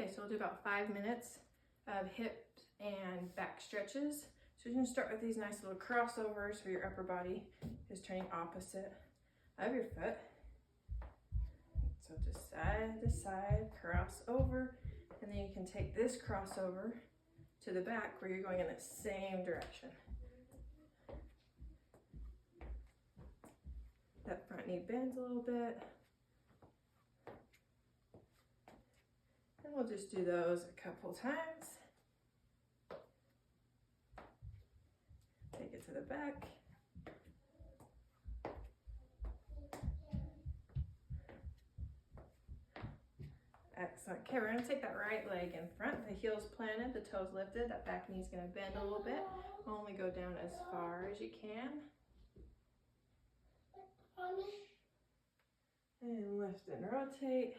Okay, so we'll do about 5 minutes of hip and back stretches. So you're gonna start with these nice little crossovers where your upper body is turning opposite of your foot. So just side to side, cross over, and then you can take this crossover to the back where you're going in the same direction. That front knee bends a little bit. And we'll just do those a couple times. Take it to the back. Excellent. Okay, we're gonna take that right leg in front, the heels planted, the toes lifted, that back knee's gonna bend a little bit. Only go down as far as you can. And lift and rotate.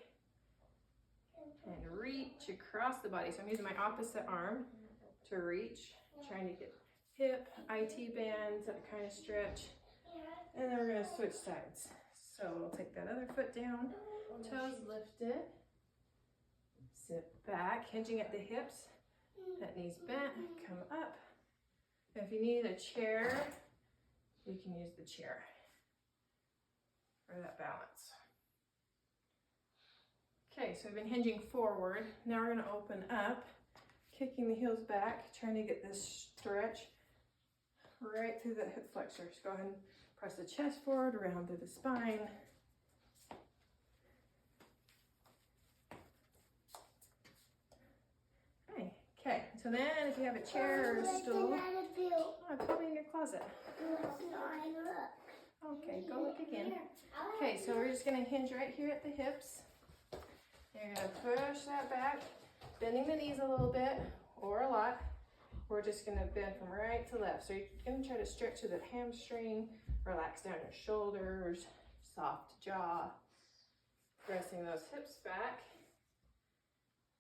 And reach across the body. So I'm using my opposite arm to reach, trying to get hip, IT bands, that kind of stretch. And then we're gonna switch sides. So we'll take that other foot down, toes lifted. Sit back, hinging at the hips. That knee's bent, come up. And if you need a chair, you can use the chair for that balance. Okay, so we've been hinging forward. Now we're gonna open up, kicking the heels back, trying to get this stretch right through the hip flexor. So go ahead and press the chest forward, around through the spine. Okay, so then if you have a chair or a stool, probably in your closet. Okay, go look again. Okay, so we're just gonna hinge right here at the hips. You're gonna push that back, bending the knees a little bit or a lot. We're just gonna bend from right to left. So you're gonna try to stretch to the hamstring, relax down your shoulders, soft jaw, pressing those hips back,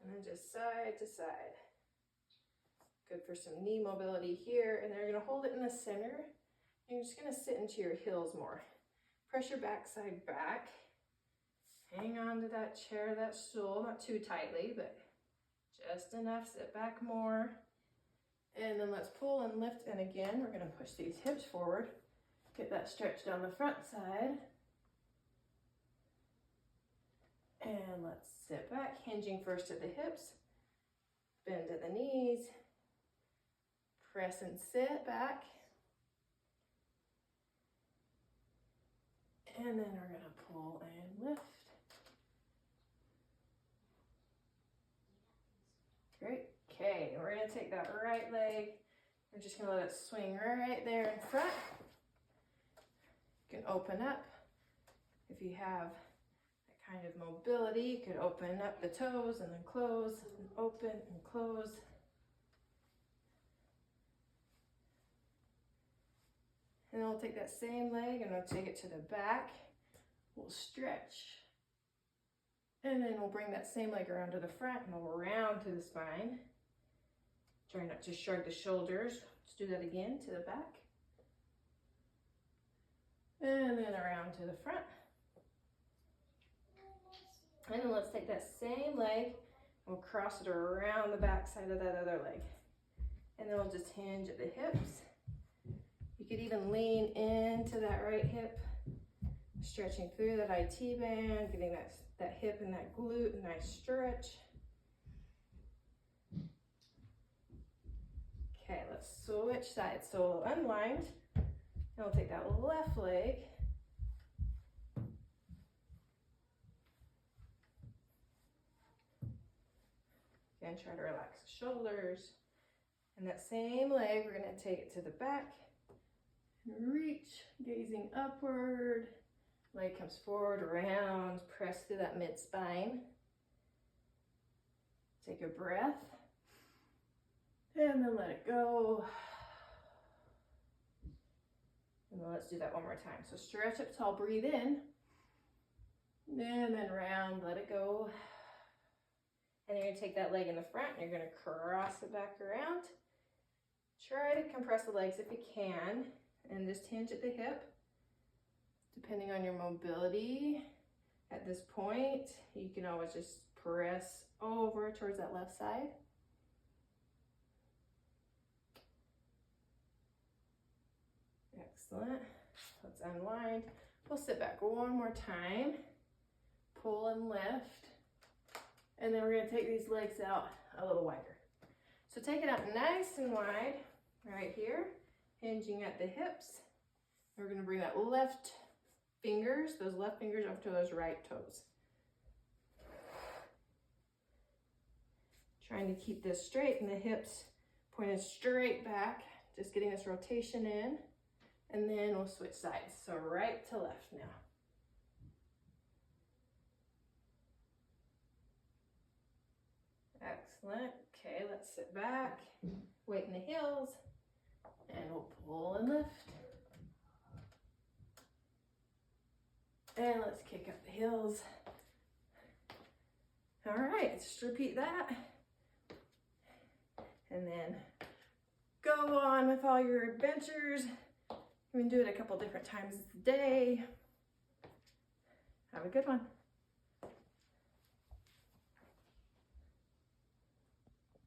and then just side to side. Good for some knee mobility here, and then you're gonna hold it in the center. You're just gonna sit into your heels more. Press your backside back. Hang on to that chair, that stool, not too tightly, but just enough. Sit back more. And then let's pull and lift, and again, we're gonna push these hips forward. Get that stretch down the front side. And let's sit back, hinging first at the hips. Bend at the knees. Press and sit back. And then we're gonna pull and lift. Great. Okay, we're gonna take that right leg. We're just gonna let it swing right there in front. You can open up. If you have that kind of mobility, you could open up the toes and then close, and open and close. And then we'll take that same leg and we'll take it to the back. We'll stretch. And then we'll bring that same leg around to the front and we'll round to the spine. Try not to shrug the shoulders. Let's do that again to the back. And then around to the front. And then let's take that same leg and we'll cross it around the back side of that other leg. And then we'll just hinge at the hips. You could even lean into that right hip, stretching through that IT band, getting that hip and that glute, a nice stretch. Okay, let's switch sides. So we'll unwind, and we'll take that left leg. Again, try to relax the shoulders. And that same leg, we're gonna take it to the back. Reach, gazing upward. Leg comes forward, around, press through that mid spine. Take a breath. And then let it go. And then let's do that one more time. So stretch up tall, breathe in. And then round, let it go. And you're gonna take that leg in the front and you're gonna cross it back around. Try to compress the legs if you can. And just hinge at the hip. Depending on your mobility at this point, you can always just press over towards that left side. Excellent. Let's unwind. We'll sit back one more time. Pull and lift. And then we're going to take these legs out a little wider. So take it out nice and wide right here, hinging at the hips. We're going to bring that those left fingers up to those right toes. Trying to keep this straight and the hips pointed straight back, just getting this rotation in. And then we'll switch sides. So right to left now. Excellent. Okay, let's sit back, weight in the heels, and we'll pull and lift. And let's kick up the heels. All right, just repeat that. And then go on with all your adventures. You can do it a couple different times a day. Have a good one.